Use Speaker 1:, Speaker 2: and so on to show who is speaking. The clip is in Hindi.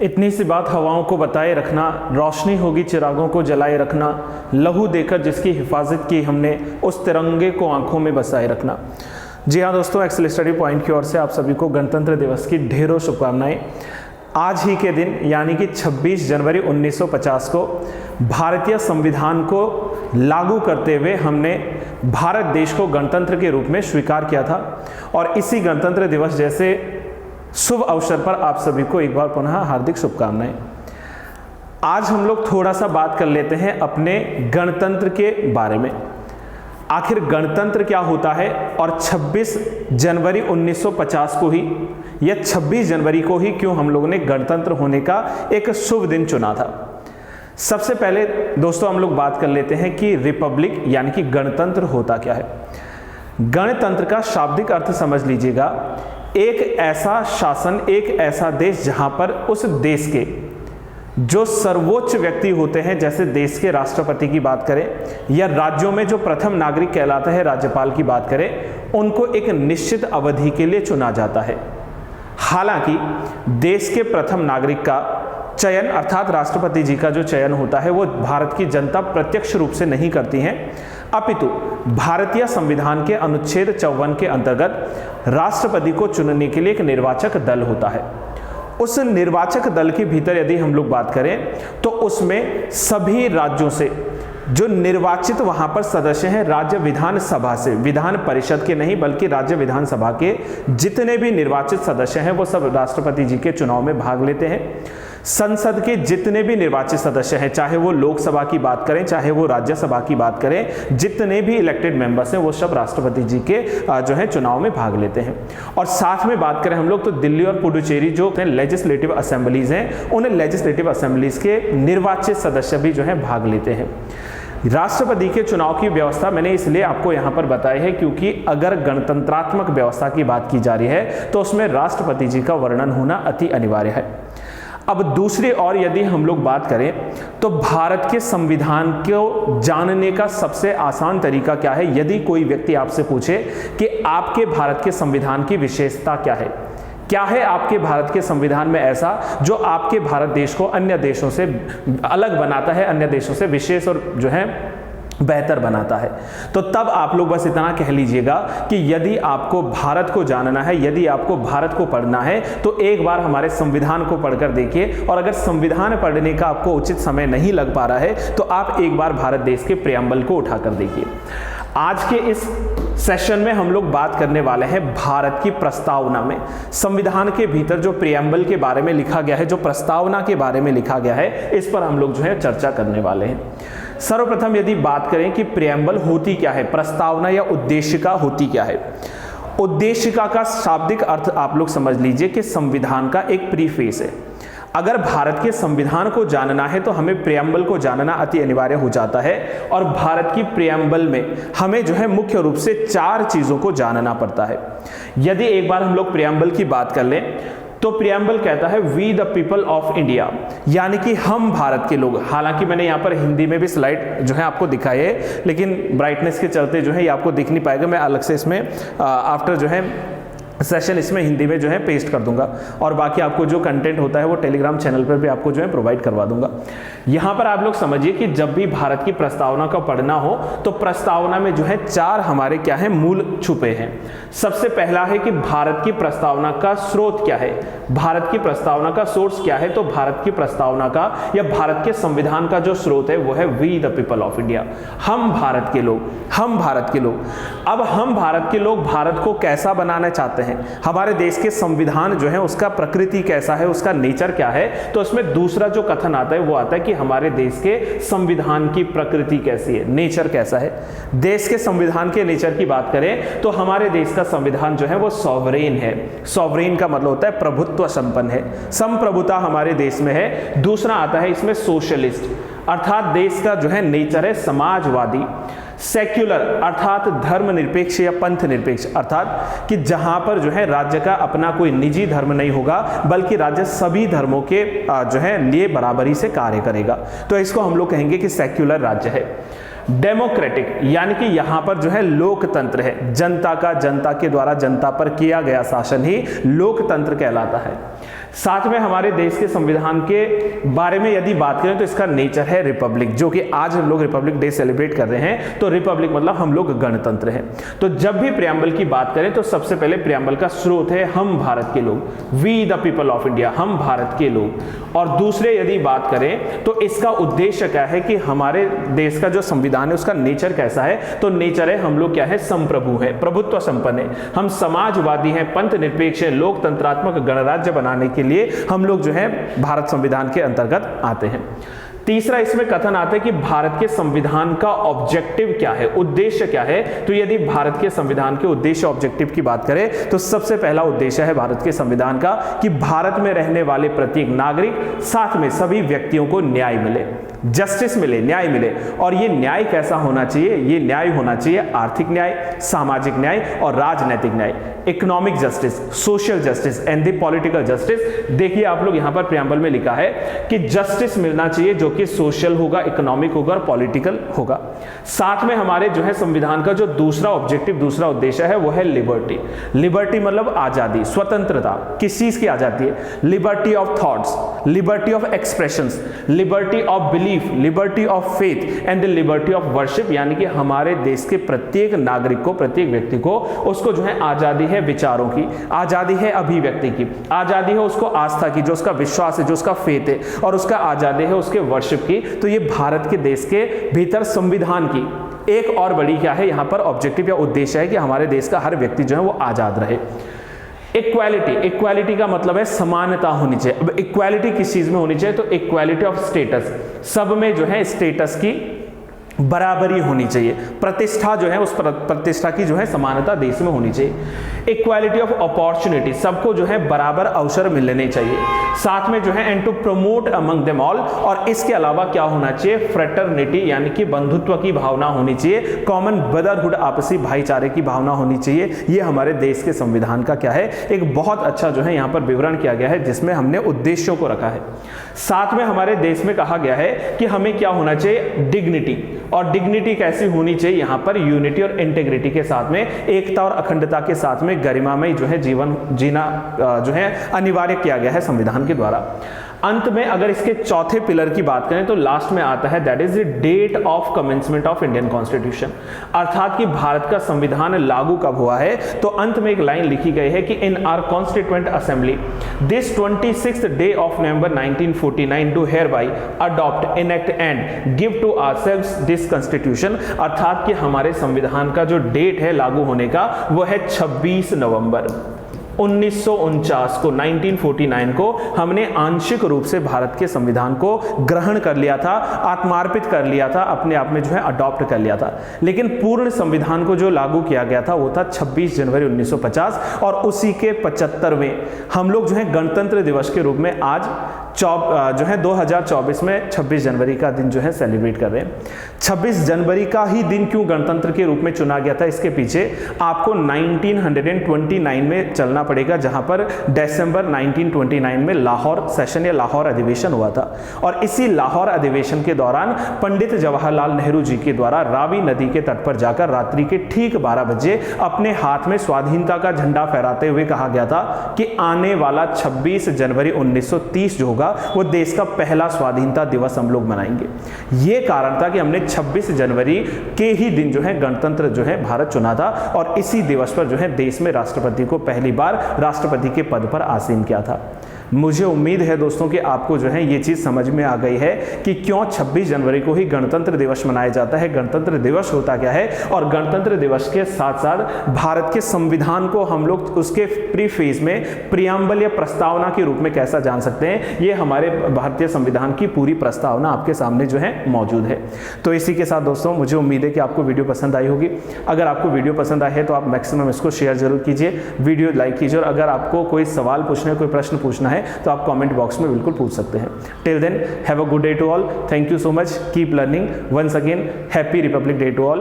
Speaker 1: इतनी सी बात हवाओं को बताए रखना, रोशनी होगी चिरागों को जलाए रखना, लहू देकर जिसकी हिफाजत की हमने, उस तिरंगे को आंखों में बसाए रखना। जी हाँ दोस्तों, एक्सेल स्टडी पॉइंट की ओर से आप सभी को गणतंत्र दिवस की ढेरों शुभकामनाएं। आज ही के दिन यानी कि 26 जनवरी 1950 को भारतीय संविधान को लागू करते हुए हमने भारत देश को गणतंत्र के रूप में स्वीकार किया था। और इसी गणतंत्र दिवस जैसे शुभ अवसर पर आप सभी को एक बार पुनः हार्दिक शुभकामनाएं। आज हम लोग थोड़ा सा बात कर लेते हैं अपने गणतंत्र के बारे में। आखिर गणतंत्र क्या होता है और 26 जनवरी 1950 को ही या 26 जनवरी को ही क्यों हम लोगों ने गणतंत्र होने का एक शुभ दिन चुना था। सबसे पहले दोस्तों हम लोग बात कर लेते हैं कि रिपब्लिक यानी कि गणतंत्र होता क्या है। गणतंत्र का शाब्दिक अर्थ समझ लीजिएगा, एक ऐसा शासन, एक ऐसा देश जहां पर उस देश के जो सर्वोच्च व्यक्ति होते हैं, जैसे देश के राष्ट्रपति की बात करें या राज्यों में जो प्रथम नागरिक कहलाता है राज्यपाल की बात करें, उनको एक निश्चित अवधि के लिए चुना जाता है। हालांकि देश के प्रथम नागरिक का चयन अर्थात राष्ट्रपति जी का जो चयन होता है वो भारत की जनता प्रत्यक्ष रूप से नहीं करती है, अपितु भारतीय संविधान के अनुच्छेद 54 के अंतर्गत राष्ट्रपति को चुनने के लिए एक निर्वाचक दल होता है। उस निर्वाचक दल के भीतर यदि हम लोग बात करें तो उसमें सभी राज्यों से जो निर्वाचित वहां पर सदस्य हैं, राज्य विधानसभा से, विधान परिषद के नहीं बल्कि राज्य विधानसभा के जितने भी निर्वाचित सदस्य हैं वो सब राष्ट्रपति जी के चुनाव में भाग लेते हैं। संसद के जितने भी निर्वाचित सदस्य हैं, चाहे वो लोकसभा की बात करें चाहे वो राज्यसभा की बात करें, जितने भी इलेक्टेड मेंबर्स हैं वो सब राष्ट्रपति जी के जो है चुनाव में भाग लेते हैं। और साथ में बात करें हम लोग तो दिल्ली और पुडुचेरी जो लेजिस्लेटिव असेंबलीज हैं, उन लेजिस्लेटिव असेंबलीज के निर्वाचित सदस्य भी जो है भाग लेते हैं। राष्ट्रपति के चुनाव की व्यवस्था मैंने इसलिए आपको यहां पर बताई है क्योंकि अगर गणतंत्रात्मक व्यवस्था की बात की जा रही है तो उसमें राष्ट्रपति जी का वर्णन होना अति अनिवार्य है। अब दूसरी ओर यदि हम लोग बात करें तो भारत के संविधान को जानने का सबसे आसान तरीका क्या है। यदि कोई व्यक्ति आपसे पूछे कि आपके भारत के संविधान की विशेषता क्या है आपके भारत के संविधान में ऐसा जो आपके भारत देश को अन्य देशों से अलग बनाता है, अन्य देशों से विशेष और जो है बेहतर बनाता है, तो तब आप लोग बस इतना कह लीजिएगा कि यदि आपको भारत को जानना है, यदि आपको भारत को पढ़ना है तो एक बार हमारे संविधान को पढ़कर देखिए। और अगर संविधान पढ़ने का आपको उचित समय नहीं लग पा रहा है तो आप एक बार भारत देश के प्रियम्बल को उठाकर देखिए। आज के इस सेशन में हम लोग बात करने वाले हैं भारत की प्रस्तावना में, संविधान के भीतर जो प्रियम्बल के बारे में लिखा गया है, जो प्रस्तावना के बारे में लिखा गया है, इस पर हम लोग जो है चर्चा करने वाले हैं। सर्वप्रथम यदि बात करें कि प्रियम्बल होती क्या है, प्रस्तावना या उद्देशिका होती क्या है। उद्देशिका का शाब्दिक अर्थ आप लोग समझ लीजिए कि संविधान का एक प्रीफेस है। अगर भारत के संविधान को जानना है तो हमें प्रियम्बल को जानना अति अनिवार्य हो जाता है। और भारत की प्रियम्बल में हमें जो है मुख्य रूप से 4 चीजों को जानना पड़ता है। यदि एक बार हम लोग प्रियम्बल की बात कर लें तो प्रियम्बल कहता है we the people of India, यानी कि हम भारत के लोग। हालांकि मैंने यहाँ पर हिंदी में भी स्लाइड जो है आपको दिखाई है, लेकिन ब्राइटनेस के चलते जो है ये आपको दिख नहीं पाएगा। मैं अलग से इसमें आफ्टर जो है सेशन इसमें हिंदी में जो है पेस्ट कर दूंगा और बाकी आपको जो कंटेंट होता है वो टेलीग्राम चैनल पर भी आपको जो है प्रोवाइड करवा दूंगा। यहां पर आप लोग समझिए कि जब भी भारत की प्रस्तावना का पढ़ना हो तो प्रस्तावना में जो है 4 हमारे क्या है मूल छुपे हैं। सबसे पहला है कि भारत की प्रस्तावना का स्रोत क्या है, भारत की प्रस्तावना का सोर्स क्या है। तो भारत की प्रस्तावना का या भारत के संविधान का जो स्रोत है वो है we the people of India, हम भारत के लोग, हम भारत के लोग। अब हम भारत के लोग भारत को कैसा बनाना चाहते हैं, हमारे देश के संविधान जो है उसका प्रकृति कैसा है, उसका नेचर क्या है। तो इसमें दूसरा जो कथन आता है वो आता है कि हमारे देश के संविधान की प्रकृति कैसी है, नेचर कैसा है। देश के संविधान के नेचर की बात करें तो हमारे देश का संविधान जो है वो सॉवरेन है। सॉवरेन का मतलब होता है प्रभुत्व संपन्न है, संप्रभुता हमारे देश में है। दूसरा आता है इसमें सोशलिस्ट, अर्थात देश का जो है नेचर है समाजवादी। सेक्युलर अर्थात धर्मनिरपेक्ष या पंथ निरपेक्ष, अर्थात कि जहां पर जो है राज्य का अपना कोई निजी धर्म नहीं होगा बल्कि राज्य सभी धर्मों के जो है लिए बराबरी से कार्य करेगा। तो इसको हम लोग कहेंगे कि सेक्युलर राज्य है। डेमोक्रेटिक यानी कि यहां पर जो है लोकतंत्र है, जनता का जनता के द्वारा जनता पर किया गया शासन ही लोकतंत्र कहलाता है। साथ में हमारे देश के संविधान के बारे में यदि बात करें तो इसका नेचर है रिपब्लिक, जो कि आज हम लोग रिपब्लिक डे सेलिब्रेट कर रहे हैं, तो रिपब्लिक मतलब हम लोग गणतंत्र हैं। तो जब भी प्रियम्बल की बात करें तो सबसे पहले प्रियम्बल का स्रोत है हम भारत के लोग, we the people of India, हम भारत के लोग। और दूसरे यदि बात करें तो इसका उद्देश्य क्या है कि हमारे देश का जो संविधान है उसका नेचर कैसा है, तो नेचर है हम लोग क्या है, संप्रभु है, प्रभुत्व संपन्न है, हम समाजवादी हैं, पंथ निरपेक्ष है, लोकतंत्रात्मक गणराज्य बनाने के लिए हम लोग जो है भारत संविधान के अंतर्गत आते हैं। तीसरा इसमें कथन आता है कि भारत के संविधान का ऑब्जेक्टिव क्या है, उद्देश्य क्या है। तो यदि भारत के संविधान के उद्देश्य ऑब्जेक्टिव की बात करें तो सबसे पहला उद्देश्य है भारत के संविधान का कि भारत में रहने वाले प्रत्येक नागरिक, साथ में सभी व्यक्तियों को न्याय मिले, जस्टिस मिले, न्याय मिले। और ये न्याय कैसा होना चाहिए, ये न्याय होना चाहिए आर्थिक न्याय, सामाजिक न्याय और राजनैतिक न्याय, economic justice, social justice and the political justice. देखिए आप लोग यहां पर प्रियम्बल में लिखा है कि जस्टिस मिलना चाहिए जो कि सोशल होगा, इकोनॉमिक होगा और पॉलिटिकल होगा। साथ में हमारे जो है संविधान का जो दूसरा ऑब्जेक्टिव, दूसरा उद्देश्य है वो है लिबर्टी। लिबर्टी मतलब आजादी, स्वतंत्रता। किस चीज की आजादी है? Liberty of thoughts, liberty of expressions, liberty of belief, liberty of faith and the liberty of worship. यानी कि हमारे देश के प्रत्येक नागरिक को, प्रत्येक व्यक्ति को, उसको जो है आजादी है विचारों की, आजादी है अभिव्यक्ति की, आजादी है उसको आस्था की, जो उसका विश्वास है, जो उसका फेथ है, और उसका आजादी है उसके वर्शिप की। तो ये भारत के देश के भीतर संविधान की एक और बड़ी क्या है यहां पर ऑब्जेक्टिव या उद्देश्य है कि हमारे देश का हर व्यक्ति जो है वो आजाद रहे। इक्वालिटी, इक्वालिटी का मतलब है समानता होनी चाहिए। अब इक्वालिटी किस चीज में होनी चाहिए? तो इक्वालिटी ऑफ स्टेटस, सब में जो है स्टेटस की बराबरी होनी चाहिए, प्रतिष्ठा जो है उस प्रतिष्ठा की जो है समानता देश में होनी चाहिए। इक्वालिटी ऑफ अपॉर्चुनिटी, सबको जो है बराबर अवसर मिलने चाहिए। साथ में जो है and to promote among them all, और इसके अलावा क्या होना चाहिए? फ्रेटर्निटी यानी कि बंधुत्व की भावना होनी चाहिए, कॉमन ब्रदरहुड, आपसी भाईचारे की भावना होनी चाहिए। ये हमारे देश के संविधान का क्या है, एक बहुत अच्छा जो है यहाँ पर विवरण किया गया है, जिसमें हमने उद्देश्यों को रखा है। साथ में हमारे देश में कहा गया है कि हमें क्या होना चाहिए? डिग्निटी। और डिग्निटी कैसी होनी चाहिए? यहां पर यूनिटी और इंटेग्रिटी के साथ में, एकता और अखंडता के साथ में गरिमामय जो है जीवन जीना जो है अनिवार्य किया गया है संविधान के द्वारा। अंत में अगर इसके चौथे पिलर की बात करें तो लास्ट में आता है that is the date of commencement of Indian constitution, अर्थात कि भारत का संविधान लागू कब हुआ है। तो अंत में एक लाइन लिखी गई है कि in our constituent assembly this 26th day of November 1949 do hereby adopt, enact and give to ourselves this constitution, अर्थात कि हमारे संविधान का जो डेट है लागू होने का वो है 26 नवंबर 1949 को, 1949 को हमने आंशिक रूप से भारत के संविधान को ग्रहण कर लिया था, आत्मार्पित कर लिया था, अपने आप में जो है अडॉप्ट कर लिया था। लेकिन पूर्ण संविधान को जो लागू किया गया था वो था 26 जनवरी 1950, और उसी के 75वें हम लोग जो है गणतंत्र दिवस के रूप में आज जो है 2024 में 26 जनवरी का दिन जो है सेलिब्रेट कर रहे हैं। 26 जनवरी का ही दिन क्यों गणतंत्र के रूप में चुना गया था, इसके पीछे आपको 1929 में चलना पड़ेगा, जहां पर दिसंबर 1929 में लाहौर सेशन या लाहौर अधिवेशन हुआ था। और इसी लाहौर अधिवेशन के दौरान पंडित जवाहरलाल नेहरू जी के द्वारा रावी नदी के तट पर जाकर रात्रि के ठीक 12 बजे अपने हाथ में स्वाधीनता का झंडा फहराते हुए कहा गया था कि आने वाला 26 जनवरी 1930 जो वो देश का पहला स्वाधीनता दिवस हम लोग मनाएंगे। ये कारण था कि हमने 26 जनवरी के ही दिन जो है गणतंत्र जो है भारत चुना था, और इसी दिवस पर जो है देश में राष्ट्रपति को पहली बार राष्ट्रपति के पद पर आसीन किया था। मुझे उम्मीद है दोस्तों कि आपको जो है ये चीज़ समझ में आ गई है कि क्यों 26 जनवरी को ही गणतंत्र दिवस मनाया जाता है, गणतंत्र दिवस होता क्या है, और गणतंत्र दिवस के साथ साथ भारत के संविधान को हम लोग उसके प्रीफेस में प्रियम्बल या प्रस्तावना के रूप में कैसा जान सकते हैं। ये हमारे भारतीय संविधान की पूरी प्रस्तावना आपके सामने जो है मौजूद है। तो इसी के साथ दोस्तों मुझे उम्मीद है कि आपको वीडियो पसंद आई होगी। अगर आपको वीडियो पसंद आई है तो आप मैक्सिमम इसको शेयर जरूर कीजिए, वीडियो लाइक कीजिए, और अगर आपको कोई सवाल पूछना है, कोई प्रश्न पूछना है तो आप कमेंट बॉक्स में बिल्कुल पूछ सकते हैं। Till then have a good day to all, thank you so much, keep learning, once again happy republic day to all.